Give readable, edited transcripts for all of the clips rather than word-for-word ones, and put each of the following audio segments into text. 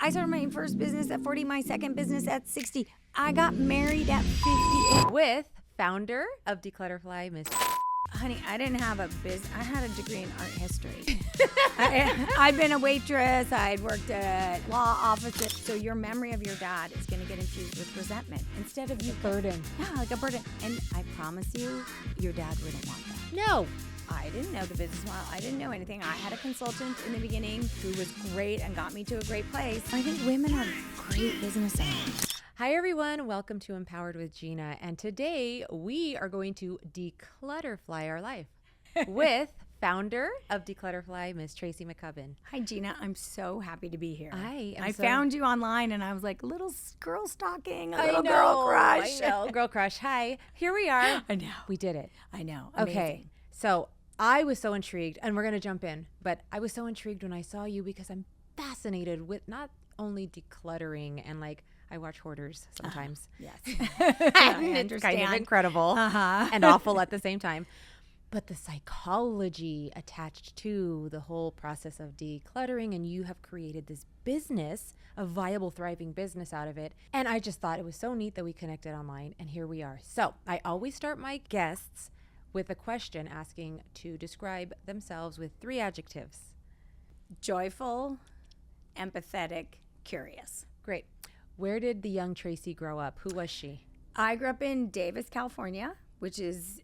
I started my first business at 40, my second business at 60. I got married at 58. With founder of dClutterfly, Miss. Honey, I didn't have a business. I had a degree in art history. I'd been a waitress. I'd worked at law offices. So your memory of your dad is going to get infused with resentment instead of you. Burden. Yeah, like a burden. And I promise you, your dad wouldn't want that. No. I didn't know the business model. I didn't know anything. I had a consultant in the beginning who was great and got me to a great place. I think women are great business owners. Hi, everyone. Welcome to Empowered with Gina. And today we are going to declutterfly our life with founder of dClutterfly, Miss Tracy McCubbin. Hi, Gina. I'm so happy to be here. I found you online and I was like, little girl stalking, a little girl crush. I know, girl crush. Hi, here we are. I know. We did it. I know. Amazing. Okay, so I was so intrigued, and we're going to jump in, but I was so intrigued when I saw you because I'm fascinated with not only decluttering and like, I watch Hoarders sometimes. Yes. And it's kind of incredible and awful at the same time. But the psychology attached to the whole process of decluttering, and you have created this business, a viable, thriving business out of it. And I just thought it was so neat that we connected online, and here we are. So I always start my guests with a question asking to describe themselves with 3 adjectives. Joyful, empathetic, curious. Great. Where did the young Tracy grow up? Who was she? I grew up in Davis, California, which is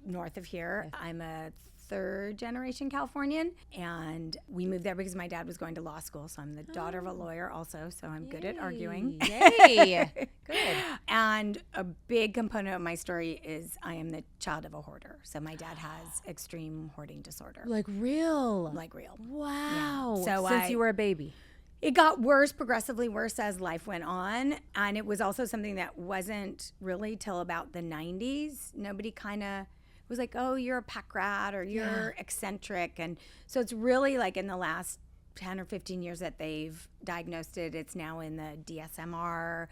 north of here. Yes. I'm a 3rd generation Californian, and we moved there because my dad was going to law school. So I'm the daughter of a lawyer also, so I'm good at arguing. Yay. Good. And a big component of my story is I am the child of a hoarder. So my dad has extreme hoarding disorder. Like real? Like real. Wow. Yeah. So Since you were a baby. It got worse, progressively worse as life went on. And it was also something that wasn't really till about the 90s. Nobody kind of was like, oh, you're a pack rat or you're eccentric. And so it's really like in the last 10 or 15 years that they've diagnosed it. It's now in the DSM-R.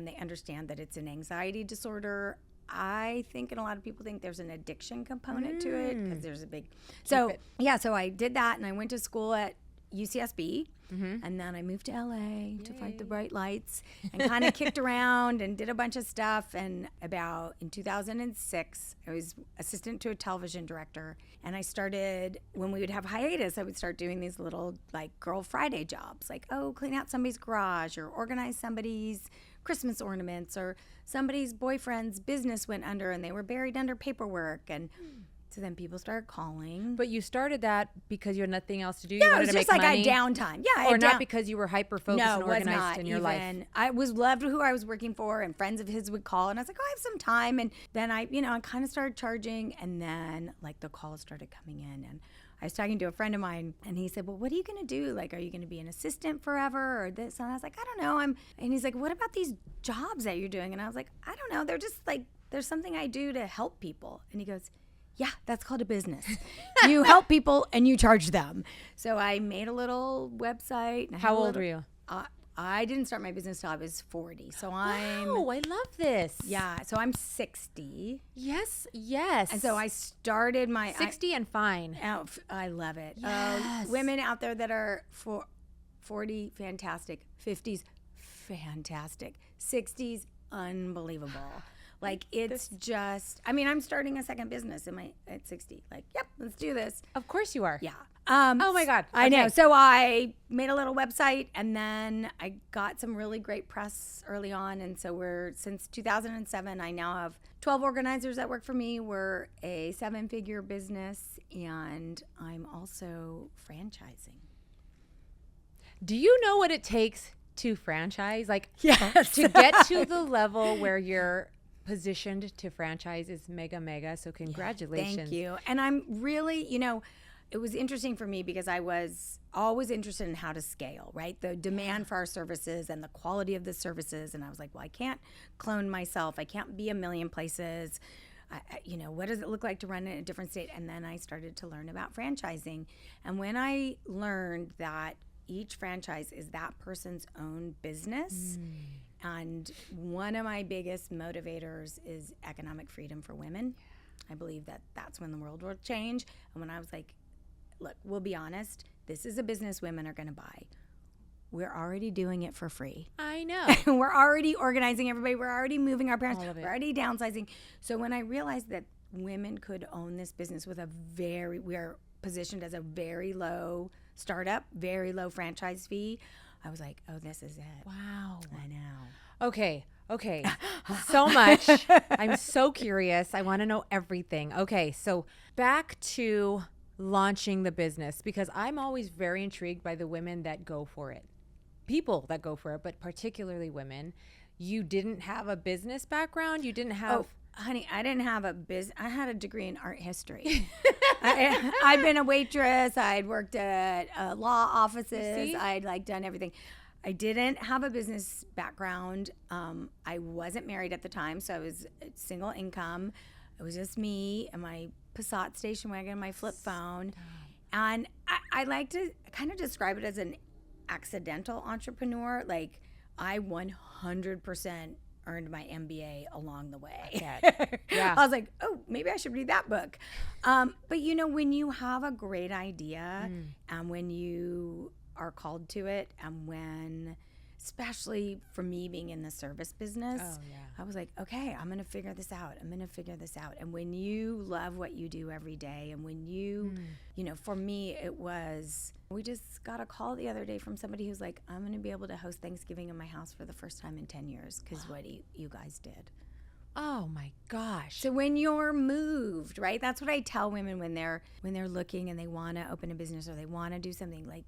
They understand that it's an anxiety disorder. I think, and a lot of people think there's an addiction component to it because there's a big. So I did that, and I went to school at UCSB, and then I moved to LA to fight the bright lights and kind of kicked around and did a bunch of stuff. And in 2006, I was assistant to a television director, and I started, when we would have hiatus, I would start doing these little like Girl Friday jobs, like, oh, clean out somebody's garage or organize somebody's Christmas ornaments, or somebody's boyfriend's business went under and they were buried under paperwork. And so then people started calling. But you started that because you had nothing else to do? Yeah, you wanted it was to just make like money? I had downtime. Yeah, or not because you were hyper-focused and was organized not in your life? I loved who I was working for, and friends of his would call, and I was like, oh, I have some time. And then I kind of started charging, and then like the calls started coming in, and I was talking to a friend of mine, and he said, well, what are you going to do? Like, are you going to be an assistant forever or this? And I was like, I don't know. And he's like, what about these jobs that you're doing? And I was like, I don't know. They're just like, there's something I do to help people. And he goes, yeah, that's called a business. You help people and you charge them. So I made a little website. And How old were you? I didn't start my business till I was 40. So Oh, I love this. Yeah, so I'm 60. Yes. And so I started my 60 and fine. I love it. Yes. Women out there that are 40, fantastic. 50s, fantastic. 60s, unbelievable. Like it's just, I mean, I'm starting a second business at 60. Like, yep, let's do this. Of course you are. Yeah. Oh my God. I Okay. know. So I made a little website, and then I got some really great press early on. And so since 2007, I now have 12 organizers that work for me. We're a 7-figure business, and I'm also franchising. Do you know what it takes to franchise? Like, Yes. to get to the level where you're positioned to franchise is mega. So congratulations. Thank you. And I'm really, it was interesting for me because I was always interested in how to scale, right? The demand for our services and the quality of the services. And I was like, well, I can't clone myself. I can't be a million places. What does it look like to run in a different state? And then I started to learn about franchising. And when I learned that each franchise is that person's own business, and one of my biggest motivators is economic freedom for women. I believe that that's when the world will change. And when I was like, look, we'll be honest, this is a business women are going to buy. we're already doing it for free. I know. We're already organizing everybody. We're already moving our parents. All of it. We're already downsizing. So when I realized that women could own this business with we are positioned as a very low startup, very low franchise fee, I was like, oh, this is it. Wow. I know. Okay. So much. I'm so curious. I want to know everything. Okay. So back to launching the business, because I'm always very intrigued by the women that go for it. People that go for it, but particularly women. You didn't have a business background. You didn't have... Oh, honey, I didn't have a business. I had a degree in art history. I'd been a waitress. I'd worked at law offices. I'd done everything. I didn't have a business background. I wasn't married at the time, so I was single income. It was just me and my Passat station wagon and my flip phone. And I like to kind of describe it as an accidental entrepreneur. Like, I 100% earned my MBA along the way. Yeah. I was like, oh, maybe I should read that book. But when you have a great idea and when you are called to it, and when, especially for me being in the service business, I was like, okay, I'm going to figure this out. And when you love what you do every day, and when you, for me, it was, we just got a call the other day from somebody who's like, I'm going to be able to host Thanksgiving in my house for the first time in 10 years because what you guys did. Oh my gosh. So when you're moved, right? That's what I tell women when they're looking and they want to open a business or they want to do something. Like,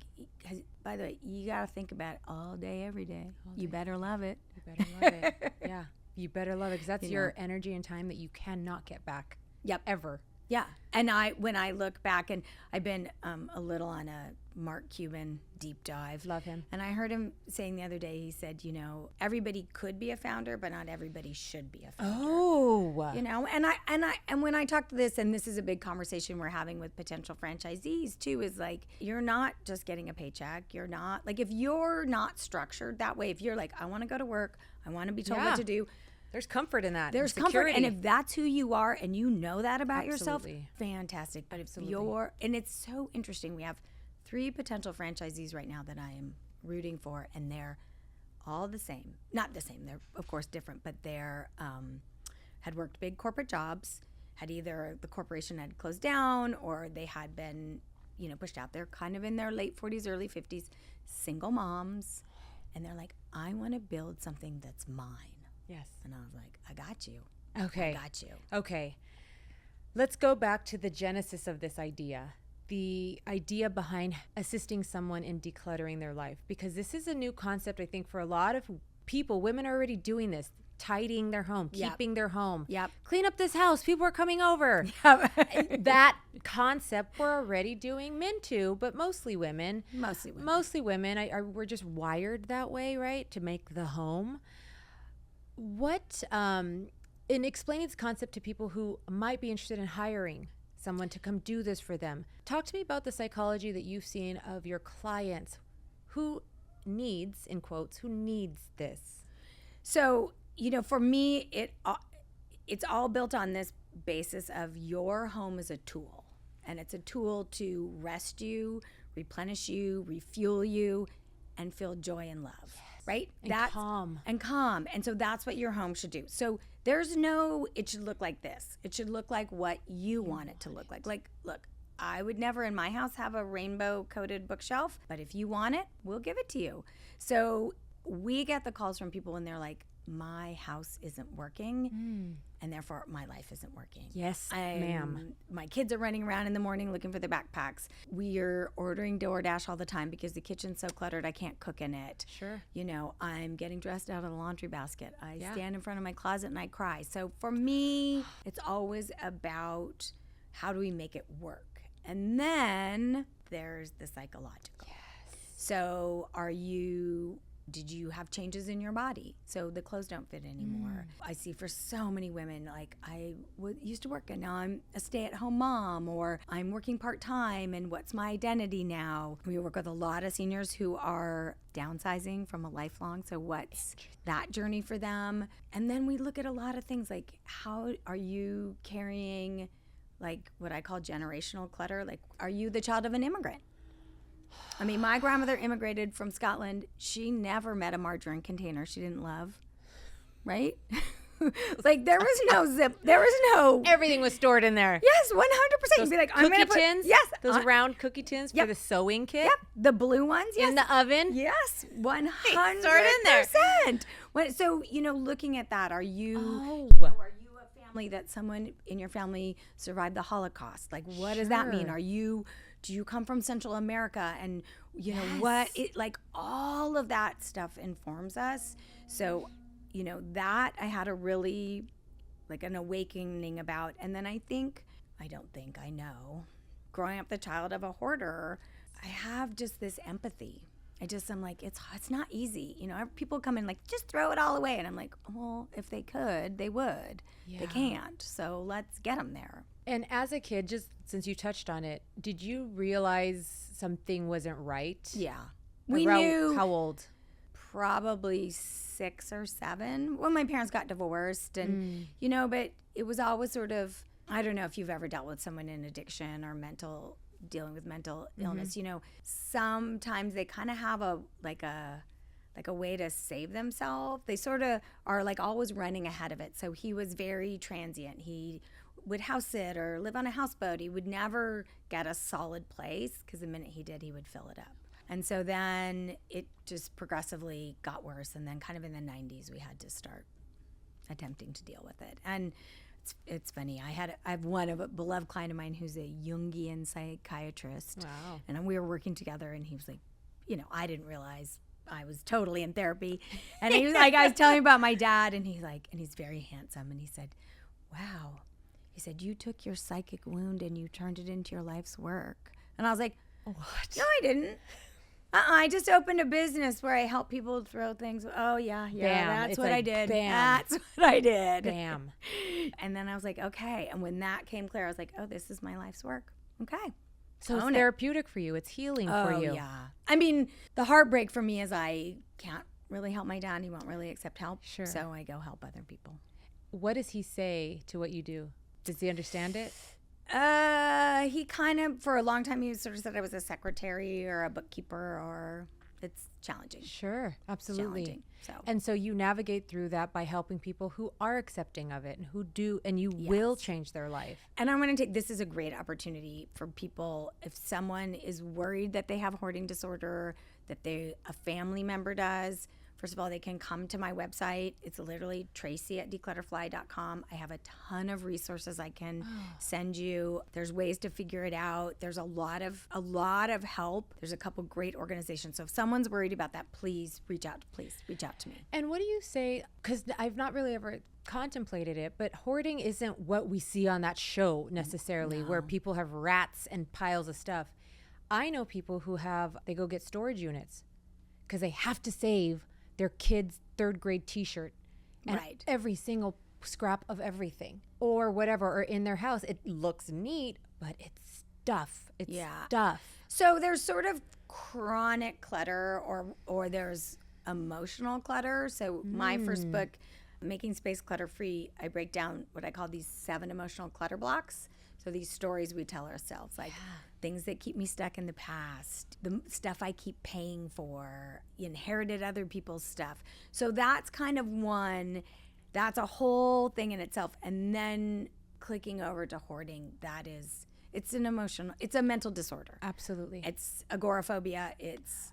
'cause, by the way, you got to think about it all day, every day. You better love it. You better love it. Yeah. You better love it, because that's your energy and time that you cannot get back. Yep. Ever. Yeah. And when I look back, and I've been a little on a Mark Cuban deep dive. Love him. And I heard him saying the other day, he said, everybody could be a founder, but not everybody should be a founder. Oh. And when I talk to this, and this is a big conversation we're having with potential franchisees too, is like, you're not just getting a paycheck. You're not, like, if you're not structured that way, if you're like, I want to go to work, I want to be told what to do. There's comfort in that. There's comfort. And if that's who you are and you know that about yourself, Absolutely. fantastic. But if and it's so interesting. We have 3 potential franchisees right now that I am rooting for, and they're all the same. Not the same. They're, of course, different, but they're had worked big corporate jobs, had either the corporation had closed down or they had been, pushed out. They're kind of in their late 40s, early 50s, single moms. And they're like, I want to build something that's mine. Yes. And I was like, I got you. Okay. I got you. Okay. Let's go back to the genesis of this idea. The idea behind assisting someone in decluttering their life. Because this is a new concept, I think, for a lot of people. Women are already doing this. Tidying their home, keeping their home. Yep. Clean up this house. People are coming over. Yep. That concept we're already doing, men too, but mostly women. Mostly women. We're just wired that way, right? To make the home. What, in explaining this concept to people who might be interested in hiring someone to come do this for them, talk to me about the psychology that you've seen of your clients. Who needs, in quotes, who needs this? So, for me, it's all built on this basis of your home is a tool. And it's a tool to rest you, replenish you, refuel you, and feel joy and love. Right? Calm. And calm. And so that's what your home should do. So there's it should look like this. It should look like what you want it to look like. Like, look, I would never in my house have a rainbow coated bookshelf, but if you want it, we'll give it to you. So we get the calls from people when they're like, my house isn't working, and therefore my life isn't working. Yes, ma'am. My kids are running around in the morning looking for their backpacks. We are ordering DoorDash all the time because the kitchen's so cluttered I can't cook in it. Sure. I'm getting dressed out of the laundry basket. I stand in front of my closet and I cry. So for me, it's always about how do we make it work? And then there's the psychological. Yes. So did you have changes in your body? So the clothes don't fit anymore. I see for so many women, like I used to work and now I'm a stay-at-home mom, or I'm working part-time and what's my identity now? We work with a lot of seniors who are downsizing from a lifelong. So what's that journey for them? And then we look at a lot of things like, how are you carrying like what I call generational clutter? Like, are you the child of an immigrant? I mean, my grandmother immigrated from Scotland. She never met a margarine container she didn't love. Right? Like there was no zip. There was no. Everything was stored in there. Yes, 100%. You'd be like, I'm gonna put tins. Yes, those round cookie tins for the sewing kit. Yep, the blue ones. Yes, in the oven. Yes, 100%. Stored in there. So looking at that, are you? Oh. Are you a family that someone in your family survived the Holocaust? Like, what does that mean? Do you come from Central America? And what it like? All of that stuff informs us. So. That I had a really like an awakening about. And then I know, growing up the child of a hoarder, I have just this empathy. I'm like, it's not easy. People come in like, just throw it all away. And I'm like, well, if they could, they would. Yeah. They can't. So let's get them there. And as a kid, just since you touched on it, did you realize something wasn't right? Yeah. We knew. How old? Probably 6 or 7 when my parents got divorced, and but it was always sort of, I don't know if you've ever dealt with someone in addiction or dealing with mental illness. Sometimes they kind of have a way to save themselves. They sort of are like always running ahead of it. So he was very transient. He would house sit or live on a houseboat. He would never get a solid place because the minute he did, he would fill it up. And so then it just progressively got worse. And then kind of in the 90s, we had to start attempting to deal with it. And it's funny. I have a beloved client of mine who's a Jungian psychiatrist. Wow. And we were working together, and he was like, I didn't realize I was totally in therapy. And he was like, I was telling him about my dad, and he's like, and he's very handsome. And he said, wow. He said, you took your psychic wound and you turned it into your life's work. And I was like, what? No, I didn't. I just opened a business where I help people throw things. Oh, yeah, that's what I did. Bam. That's what I did. Bam. And then I was like, okay. And when that came clear, I was like, oh, this is my life's work. Okay. So it's therapeutic for you. It's healing for you. Oh, yeah. I mean, the heartbreak for me is I can't really help my dad. He won't really accept help. Sure. So I go help other people. What does he say to what you do? Does he understand it? He kind of, for a long time, he sort of said I was a secretary or a bookkeeper, or it's challenging. Sure, absolutely. Challenging, so. And so you navigate through that by helping people who are accepting of it and who do, and you will change their life. And I'm going to this is a great opportunity for people. If someone is worried that they have hoarding disorder, that a family member does, first of all, they can come to my website. It's literally Tracy@dClutterfly.com. I have a ton of resources I can send you. There's ways to figure it out. There's a lot of help. There's a couple great organizations. So if someone's worried about that, please reach out to me. And what do you say? Because I've not really ever contemplated it, but hoarding isn't what we see on that show necessarily, where people have rats and piles of stuff. I know people who they go get storage units because they have to save their kid's 3rd grade t-shirt and every single scrap of everything or whatever, or in their house. It looks neat, but it's stuff. It's stuff. So there's sort of chronic clutter or there's emotional clutter. So my first book, Making Space Clutter Free, I break down what I call these 7 emotional clutter blocks. So these stories we tell ourselves, like things that keep me stuck in the past, the stuff I keep paying for, inherited other people's stuff. So that's kind of one, that's a whole thing in itself. And then clicking over to hoarding, it's a mental disorder. Absolutely. It's agoraphobia. It's,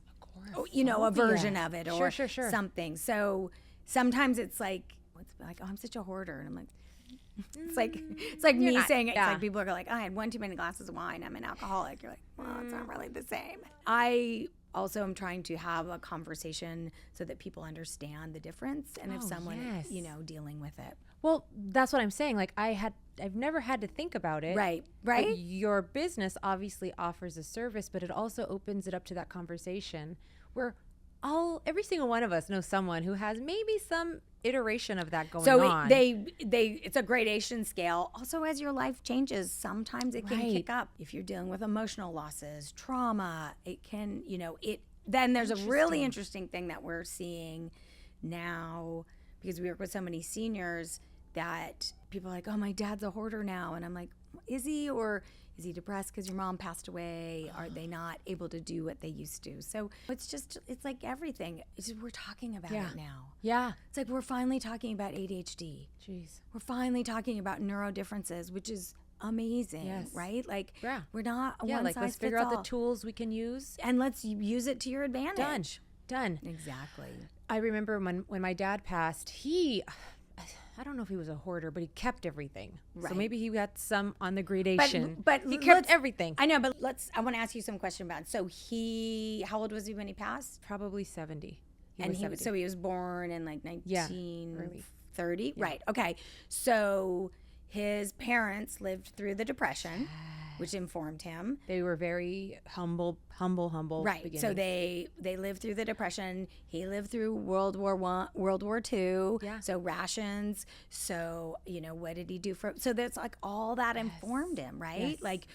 a version of it or sure. something. So sometimes it's like, oh, I'm such a hoarder. And I'm like, it's like me saying it. It's like people are like, I had 1 too many glasses of wine. I'm an alcoholic. You're like, well, it's not really the same. I also am trying to have a conversation so that people understand the difference, and if someone dealing with it. Well, that's what I'm saying. Like I've never had to think about it. Right. But your business obviously offers a service, but it also opens it up to that conversation where every single one of us knows someone who has maybe some iteration of that going on. So it's a gradation scale. Also, as your life changes, sometimes it can kick up. If you're dealing with emotional losses, trauma, it can, then there's a really interesting thing that we're seeing now, because we work with so many seniors, that people are like, oh, my dad's a hoarder now. And I'm like, is he? Or Is he depressed because your mom passed away? Are they not able to do what they used to? So it's like everything. It's just, we're talking about it now. Yeah. It's like we're finally talking about ADHD. Jeez. We're finally talking about neuro differences, which is amazing, right? Like, we're not a one size let's fits figure out all. the tools we can use. And let's use it to your advantage. Done. Exactly. I remember when my dad passed, I don't know if he was a hoarder, but he kept everything. Right. So maybe he got some on the gradation. But he kept everything. I know, but I want to ask you some question about it. So how old was he when he passed? Probably 70. So he was born in like 1930? Right. Okay. So his parents lived through the Depression, which informed him. They were very humble. Right. Beginnings. So they lived through the Depression. He lived through World War II. Yeah. So rations. So, what did he do so that's like all that informed him, right? Yes. Like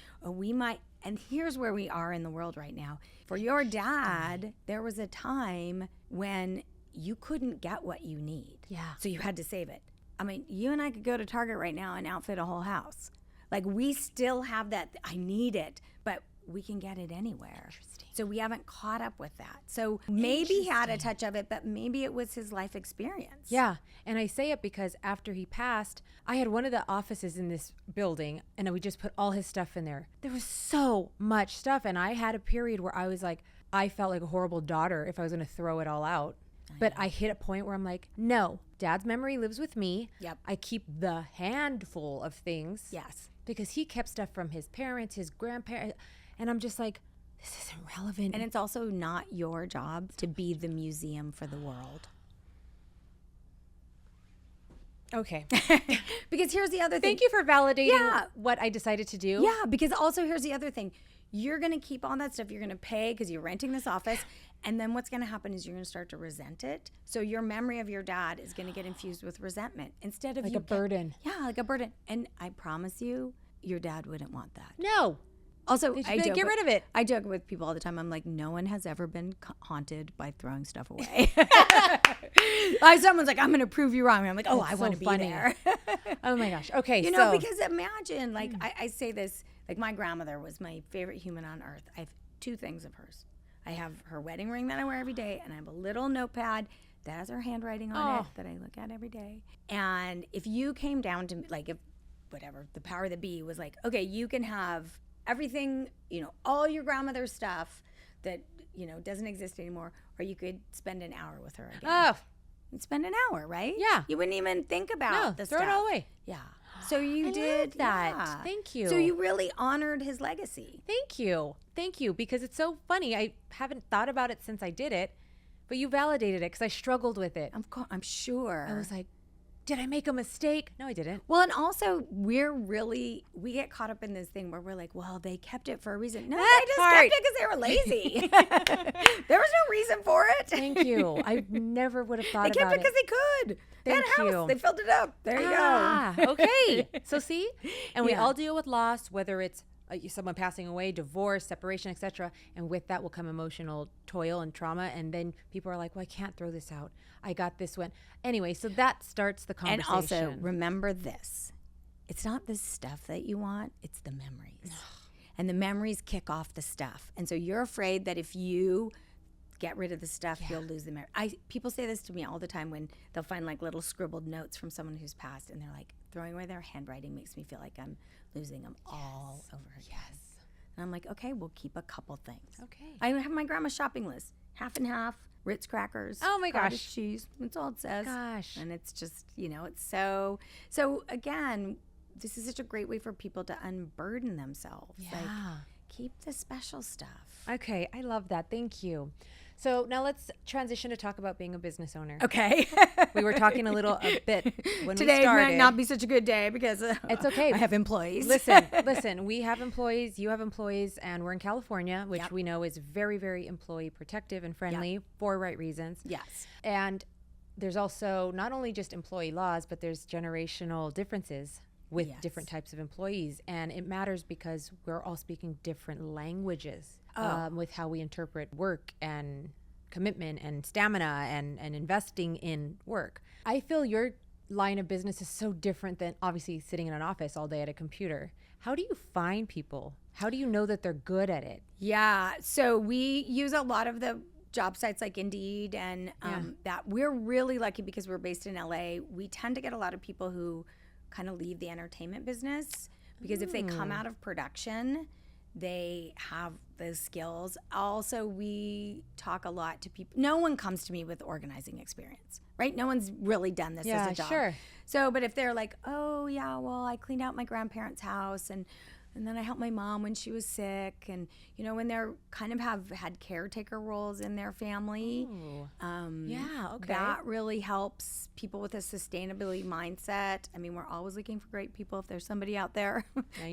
and here's where we are in the world right now. For your dad, there was a time when you couldn't get what you need. Yeah. So you had to save it. I mean, you and I could go to Target right now and outfit a whole house. Like, we still have that, I need it, but we can get it anywhere. Interesting. So we haven't caught up with that. So maybe he had a touch of it, but maybe it was his life experience. Yeah. And I say it because after he passed, I had one of the offices in this building and we just put all his stuff in there. There was so much stuff. And I had a period where I was like, I felt like a horrible daughter if I was going to throw it all out. But I hit a point where I'm like, no, Dad's memory lives with me. Yep. I keep the handful of things. Yes. Because he kept stuff from his parents, his grandparents. And I'm just like, this isn't relevant. And it's also not your job to be the museum for the world. Okay. Because here's the other thing. Thank you for validating what I decided to do. Yeah, because also here's the other thing. You're going to keep all that stuff. You're going to pay because you're renting this office. And then what's going to happen is you're going to start to resent it. So your memory of your dad is going to get infused with resentment instead of like a burden. Yeah, like a burden. And I promise you, your dad wouldn't want that. No. Also, get rid of it. I joke with people all the time. I'm like, no one has ever been haunted by throwing stuff away. Someone's like, I'm going to prove you wrong. I'm like, I want to be there. Oh my gosh. Okay. Because imagine, like, I say this, like, my grandmother was my favorite human on earth. I have 2 things of hers. I have her wedding ring that I wear every day, and I have a little notepad that has her handwriting on it that I look at every day. And if you came down to, like, if whatever, the power that be was like, okay, you can have everything, all your grandmother's stuff that, doesn't exist anymore, or you could spend an hour with her again. Oh. You'd spend an hour, right? Yeah. You wouldn't even think about the stuff. Throw it all away. Yeah. So you did that. Yeah. Thank you. So you really honored his legacy. Thank you, because it's so funny. I haven't thought about it since I did it, but you validated it because I struggled with it. I'm sure. I was like, did I make a mistake? No, I didn't. Well, and also we get caught up in this thing where we're like, well, they kept it for a reason. No, That they just part. kept it because they were lazy. There was no reason for it. Thank you. I never would have thought about it. They kept it because they could. Thank that you. house, they filled it up. There you go. Okay. So see? And we Yeah. all deal with loss, whether it's someone passing away, divorce, separation, etc. And with that will come emotional toil and trauma. And then people are like, well, I can't throw this out. I got this one. Anyway, so that starts the conversation. And also, remember this. It's not the stuff that you want. It's the memories. And the memories kick off the stuff. And so you're afraid that if you get rid of the stuff, you'll lose the memory. People say this to me all the time when they'll find like little scribbled notes from someone who's passed. And they're like, throwing away their handwriting makes me feel like I'm losing them all over again. Yes. And I'm like, okay, we'll keep a couple things. Okay. I have my grandma's shopping list. Half and half, Ritz crackers. Oh my cottage gosh. cheese. That's all it says. Gosh. And it's just, it's so again, this is such a great way for people to unburden themselves. Yeah. Like, keep the special stuff. Okay. I love that. Thank you. So now let's transition to talk about being a business owner. Okay. We were talking a bit when Today we started. might not be such a good day because it's okay. I have employees. Listen, we have employees, you have employees, and we're in California, which we know is very, very employee protective and friendly for right reasons. Yes. And there's also not only just employee laws, but there's generational differences with different types of employees. And it matters because we're all speaking different languages with how we interpret work and commitment and stamina and investing in work. I feel your line of business is so different than obviously sitting in an office all day at a computer. How do you find people? How do you know that they're good at it? Yeah. So we use a lot of the job sites like Indeed, and that we're really lucky because we're based in LA. We tend to get a lot of people who kind of leave the entertainment business because if they come out of production, they have those skills. Also, we talk a lot to people. No one comes to me with organizing experience, right? No one's really done this as a job. Sure. So, but if they're like, oh yeah, well, I cleaned out my grandparents' house and then I helped my mom when she was sick, and when they're kind of have had caretaker roles in their family. That really helps people with a sustainability mindset. I mean, we're always looking for great people. If there's somebody out there,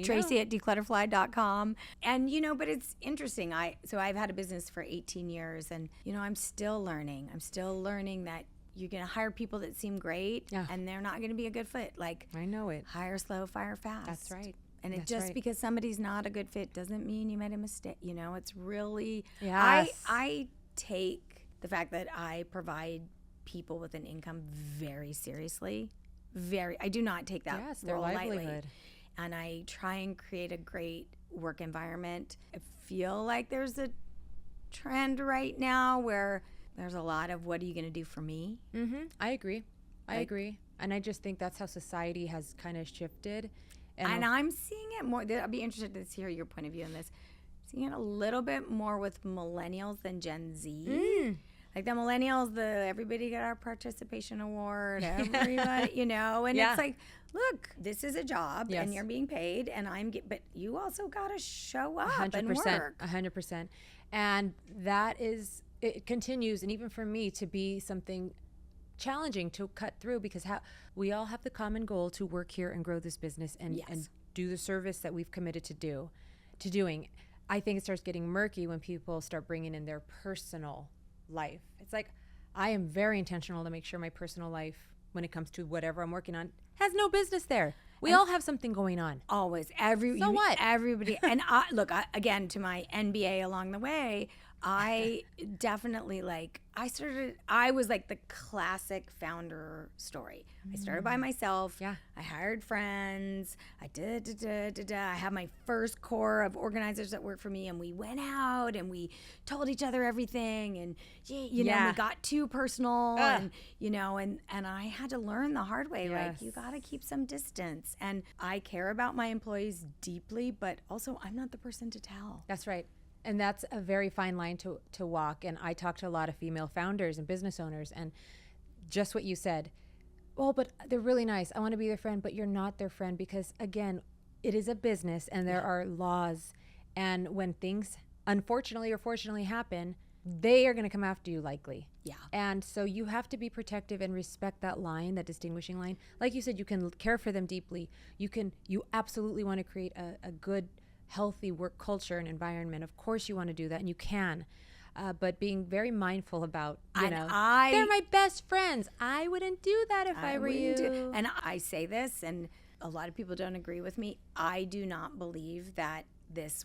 Tracy at dClutterfly.com. And but it's interesting. So I've had a business for 18 years, and I'm still learning. I'm still learning that you're going to hire people that seem great, and they're not going to be a good fit. Like, I know it. Hire slow, fire fast. That's right. And because somebody's not a good fit doesn't mean you made a mistake. It's really, I take the fact that I provide people with an income very seriously. I do not take that role lightly. And I try and create a great work environment. I feel like there's a trend right now where there's a lot of, what are you going to do for me? Mm-hmm. I agree. And I just think that's how society has kind of shifted. And I'm seeing it more. I'll be interested to hear your point of view on this. Seeing it a little bit more with millennials than Gen Z. Like the millennials, everybody got our participation award, everybody, and it's like, look, this is a job, and you're being paid, and but you also got to show up 100%, and work. 100%. And it continues, and even for me, to be something challenging to cut through, because we all have the common goal to work here and grow this business and do the service that we've committed to doing. I think it starts getting murky when people start bringing in their personal life. It's like, I am very intentional to make sure my personal life, when it comes to whatever I'm working on, has no business there. We all have something going on. Always. What? Everybody. And again, to my MBA along the way, I definitely I was like the classic founder story. I started by myself. Yeah. I hired friends. I I had my first core of organizers that worked for me, and we went out and we told each other everything, and we got too personal, and and I had to learn the hard way. Like, you got to keep some distance. And I care about my employees deeply, but also I'm not the person to tell. That's right. And that's a very fine line to walk. And I talk to a lot of female founders and business owners, and just what you said. Well, but they're really nice. I want to be their friend, but you're not their friend, because, again, it is a business and there are laws. And when things, unfortunately or fortunately, happen, they are going to come after you, likely. Yeah. And so you have to be protective and respect that line, that distinguishing line. Like you said, you can care for them deeply. You absolutely want to create a good, healthy work culture and environment. Of course you want to do that, and you can. But being very mindful about, they're my best friends. I wouldn't do that if I were you. And I say this, and a lot of people don't agree with me. I do not believe that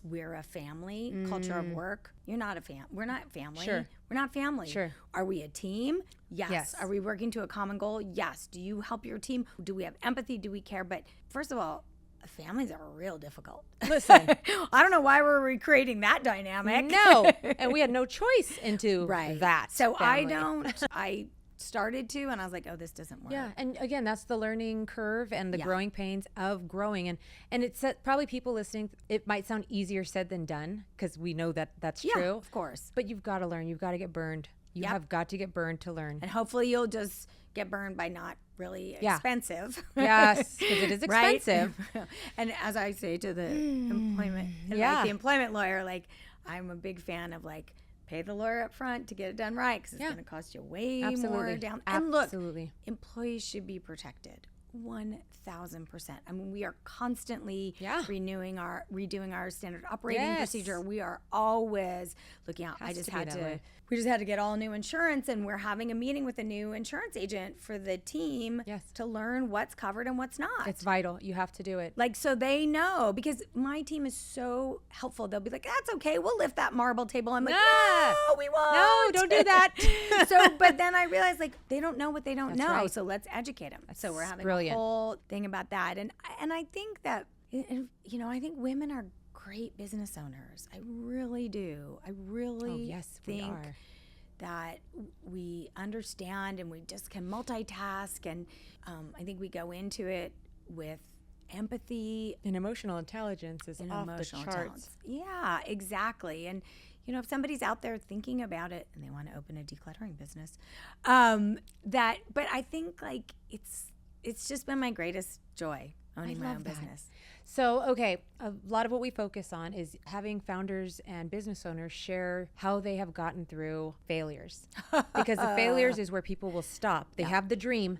we're a family culture of work. You're not we're not family. Sure. We're not family. Sure. Are we a team? Yes. Are we working to a common goal? Yes. Do you help your team? Do we have empathy? Do we care? But first of all, families are real difficult. Listen, I don't know why we're recreating that dynamic. No, and we had no choice into that. So family. I started to, and I was like, oh, this doesn't work. Yeah, and again, that's the learning curve and the growing pains of growing. And it's probably people listening, it might sound easier said than done, because we know that that's true. Yeah, of course. But you've got to learn. You've got to get burned. You have got to get burned to learn. And hopefully you'll just get burned by not really expensive. Yes, because it is expensive. Right? And as I say to the the employment lawyer, I'm a big fan of pay the lawyer up front to get it done right, because it's going to cost you way more down. And look, employees should be protected. 1,000%. I mean, we are constantly redoing our standard operating procedure. We are always looking out. We just had to get all new insurance, and we're having a meeting with a new insurance agent for the team to learn what's covered and what's not. It's vital. You have to do it. Like, so they know, because my team is so helpful. They'll be like, that's okay. We'll lift that marble table. I'm like, no, we won't. No, don't do that. But then I realized, like, they don't know what they don't know. Right. So let's educate them. So we're having brilliant. a whole thing about that. And I think that, I think women are great business owners. I really do. I really think that we understand and we just can multitask. And I think we go into it with empathy. And emotional intelligence is off the charts. Yeah, exactly. And, if somebody's out there thinking about it and they want to open a decluttering business, but I think, like, it's just been my greatest joy owning my own business. So, okay, a lot of what we focus on is having founders and business owners share how they have gotten through failures. Because the failures is where people will stop. They have the dream,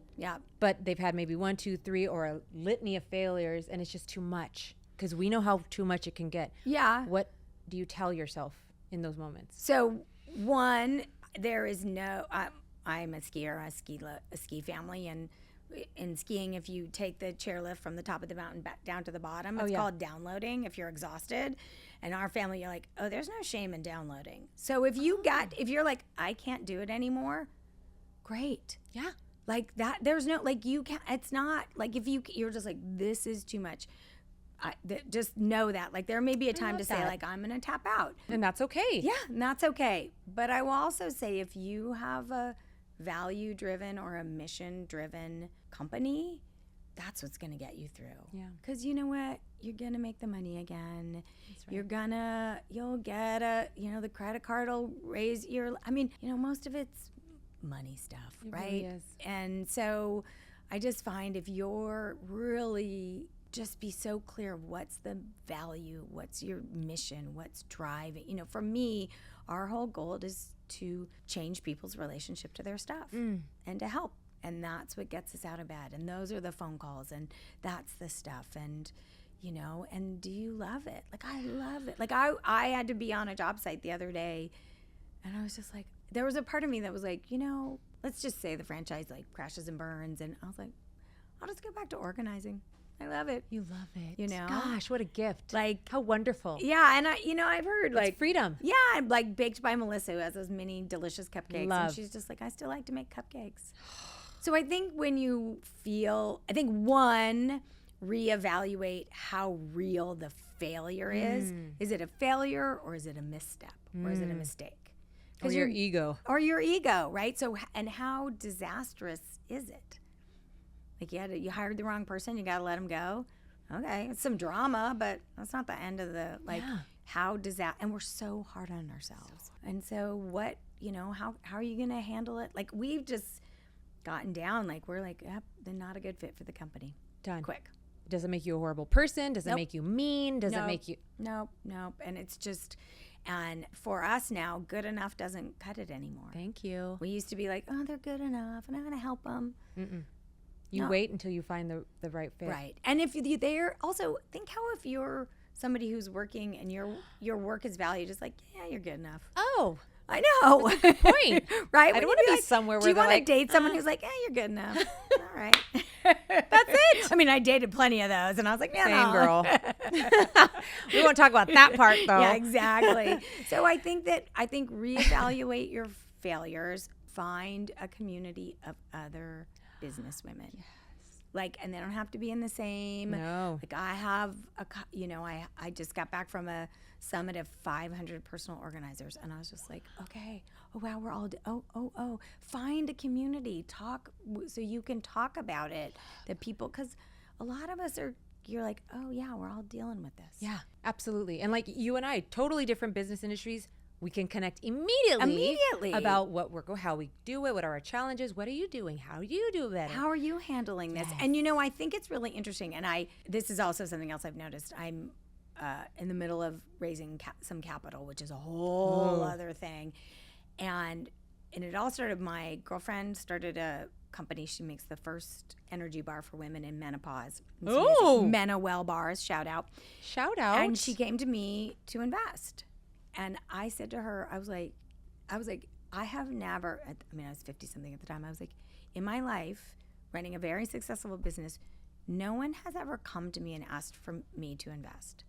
but they've had maybe 1, 2, 3, or a litany of failures, and it's just too much. Because we know how too much it can get. Yeah. What do you tell yourself in those moments? So, one, there is no, I'm a skier, a ski family, and in skiing, if you take the chairlift from the top of the mountain back down to the bottom, it's called downloading if you're exhausted. And our family, you're like, oh, there's no shame in downloading. So if you're like, I can't do it anymore, great. Yeah. Like that, there's no, like, you can't, it's not like if you're just like, this is too much. Just know that, like, there may be a time to say, like, I'm going to tap out. And that's okay. Yeah, and that's okay. But I will also say, if you have a value-driven or a mission-driven company, that's what's going to get you through. Yeah. Because you know what? You're going to make the money again. That's right. You'll get the credit card will raise most of it's money stuff, right? Really is. And so I just find if you're really just be so clear of what's the value, what's your mission, what's driving. For me, our whole goal is to change people's relationship to their stuff and to help. And that's what gets us out of bed. And those are the phone calls, and that's the stuff. And, and do you love it? Like, I love it. Like, I had to be on a job site the other day, and I was just like, there was a part of me that was like, let's just say the franchise, like, crashes and burns. And I was like, I'll just go back to organizing. I love it. You love it. Gosh, what a gift. Like, how wonderful. Yeah. And I've heard, like, it's freedom. Yeah. I'm like Baked by Melissa, who has those mini delicious cupcakes. Love. And she's just like, I still like to make cupcakes. So I think one, reevaluate how real the failure is. Is it a failure, or is it a misstep, or is it a mistake? Or your ego. Or your ego, right? So, and how disastrous is it? Like, you hired the wrong person, you got to let them go. Okay, it's some drama, but that's not the end of the, how does that, and we're so hard on ourselves. And so what, how are you going to handle it? Like, we've just gotten down, like, we're like, yep, they're not a good fit for the company. Done. Quick. Does it make you a horrible person? Does it make you mean? Does it make you? Nope. And it's just, and for us now, good enough doesn't cut it anymore. Thank you. We used to be like, oh, they're good enough, and I'm going to help them. You wait until you find the right fit. Right. And if they're also, think how if you're somebody who's working and your work is valued, it's like, yeah, you're good enough. Oh, I know. That's a good point. Right? I don't want to be somewhere where do you they're want to like, date someone who's like, yeah, you're good enough. All right. That's it. I mean, I dated plenty of those, and I was like, yeah, same girl. We won't talk about that part, though. Yeah, exactly. So I think reevaluate your failures. Find a community of other business women. Yes. Like, and they don't have to be in the same. No. Like, I have I just got back from a summit of 500 personal organizers, and I was just like, okay, oh wow, we're all find a community, talk so you can talk about it. The people, because a lot of us you're like, oh yeah, we're all dealing with this. Yeah, absolutely. And like you and I, totally different business industries. We can connect immediately about how we do it, what are our challenges, what are you doing, how do you do better? How are you handling this? Yes. And I think it's really interesting, and this is also something else I've noticed. I'm in the middle of raising some capital, which is a whole other thing. And it all started, my girlfriend started a company. She makes the first energy bar for women in menopause. Oh, Menowell bars, shout out. And she came to me to invest. And I said to her, I was like, I have never, I mean, I was 50 something at the time. I was like, in my life, running a very successful business, no one has ever come to me and asked for me to invest.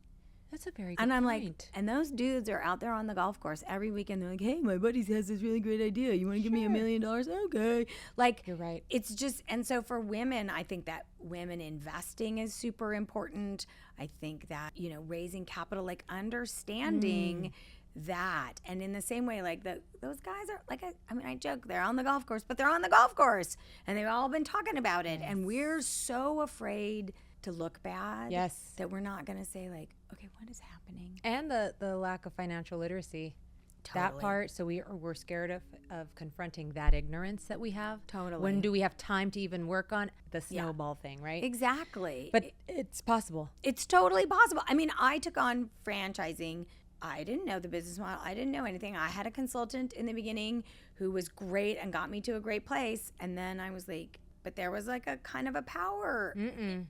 That's a very good And I'm point. like, and those dudes are out there on the golf course every weekend. They're like, hey, my buddy has this really great idea. You want to give me $1 million? Okay. Like, you're right. It's just, and so for women, I think that women investing is super important. I think that, you know, raising capital, like understanding that. And in the same way, like those guys are like, I mean, I joke, they're on the golf course, but they're on the golf course and they've all been talking about it. And we're so afraid to look bad. Yes. That we're not going to say like, okay, what is happening? And the lack of financial literacy. Totally. That part. So we're scared of confronting that ignorance that we have. Totally. When do we have time to even work on the snowball thing, right? Exactly. But it's possible. It's totally possible. I mean, I took on franchising. I didn't know the business model. I didn't know anything. I had a consultant in the beginning who was great and got me to a great place. And then I was like, but there was like a kind of a power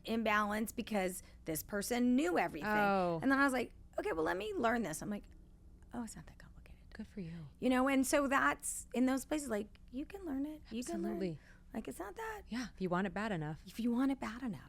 imbalance because this person knew everything. Oh. And then I was like, okay, well, let me learn this. I'm like, oh, it's not that complicated. Good for you. You know, and so that's in those places, like, you can learn it. You can learn. Absolutely. Like, it's not that. Yeah, if you want it bad enough. If you want it bad enough.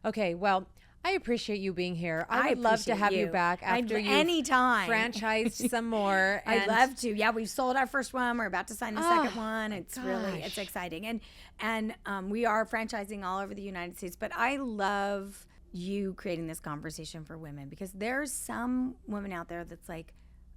Okay, well, I appreciate you being here. I would love to have you back after you anytime franchised some more. I'd love to. Yeah, we've sold our first one. We're about to sign the second one. It's really, it's exciting. And we are franchising all over the United States. But I love you creating this conversation for women because there's some women out there that's like,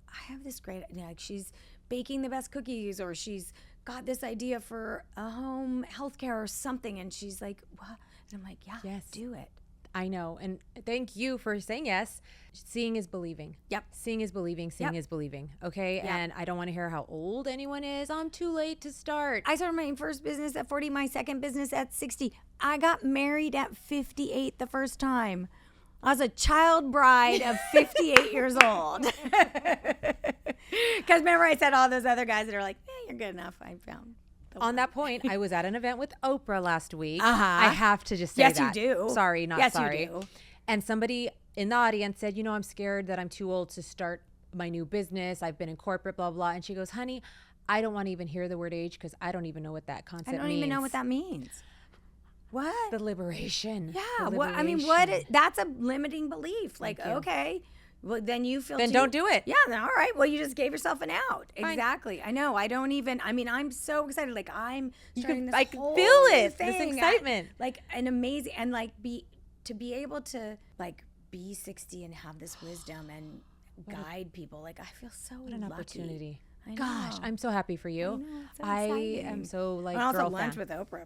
I have this great, you know, like she's baking the best cookies or she's got this idea for a home healthcare or something. And she's like, what? And I'm like, yeah, yes, do it. I know. And thank you for saying yes. Seeing is believing. Yep. Seeing is believing. Seeing is believing. Okay. Yep. And I don't want to hear how old anyone is. I'm too late to start. I started my first business at 40, my second business at 60. I got married at 58 the first time. I was a child bride of 58 years old. Because remember I said all those other guys that are like, you're good enough. I found. On that point, I was at an event with Oprah last week. Uh-huh. I have to just say yes, that. you do. Sorry, not yes, sorry. You do. And somebody in the audience said, you know, I'm scared that I'm too old to start my new business. I've been in corporate, blah, blah. And she goes, honey, I don't want to even hear the word age because I don't even know what that concept means. I don't even know what that means. What? The liberation. Yeah. What? I mean, that's a limiting belief. Like, okay. Well, then you feel. Then don't do it. Yeah. Then all right. Well, you just gave yourself an out. Fine. Exactly. I know. I don't even. I mean, I'm so excited. Like I'm starting this I can whole feel it. thing. This excitement. Like an amazing and like be able to like be 60 and have this wisdom and guide people. Like I feel so what an lucky. Opportunity. I know. Gosh, I'm so happy for you. I am so like and also girl lunch fan. with Oprah.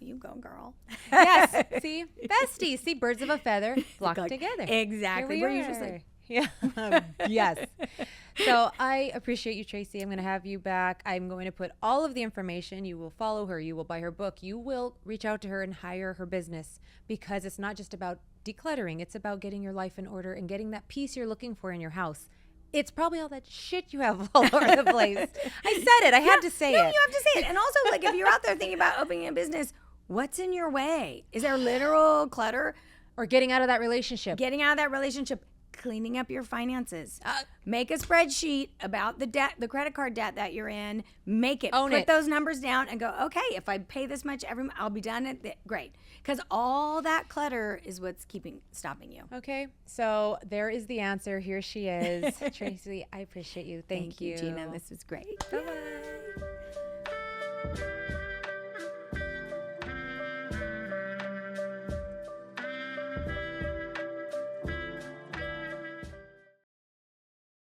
You go, girl. Yes. See, besties. See, birds of a feather flock together. Exactly. Where you're just like. Yeah. Yes. So I appreciate you, Tracy. I'm going to have you back. I'm going to put all of the information. You will follow her. You will buy her book. You will reach out to her and hire her business because it's not just about decluttering. It's about getting your life in order and getting that peace you're looking for in your house. It's probably all that shit you have all over the place. I said it. I had to say it. No, you have to say it. And also, like, if you're out there thinking about opening a business, what's in your way? Is there literal clutter? Or getting out of that relationship. Cleaning up your finances. Make a spreadsheet about the debt, the credit card debt that you're in. Make it. Put those numbers down and go, okay, if I pay this much every month, I'll be done. Great. Because all that clutter is what's stopping you. Okay. So there is the answer. Here she is. Tracy, I appreciate you. Thank you, Gina. This was great. Bye-bye.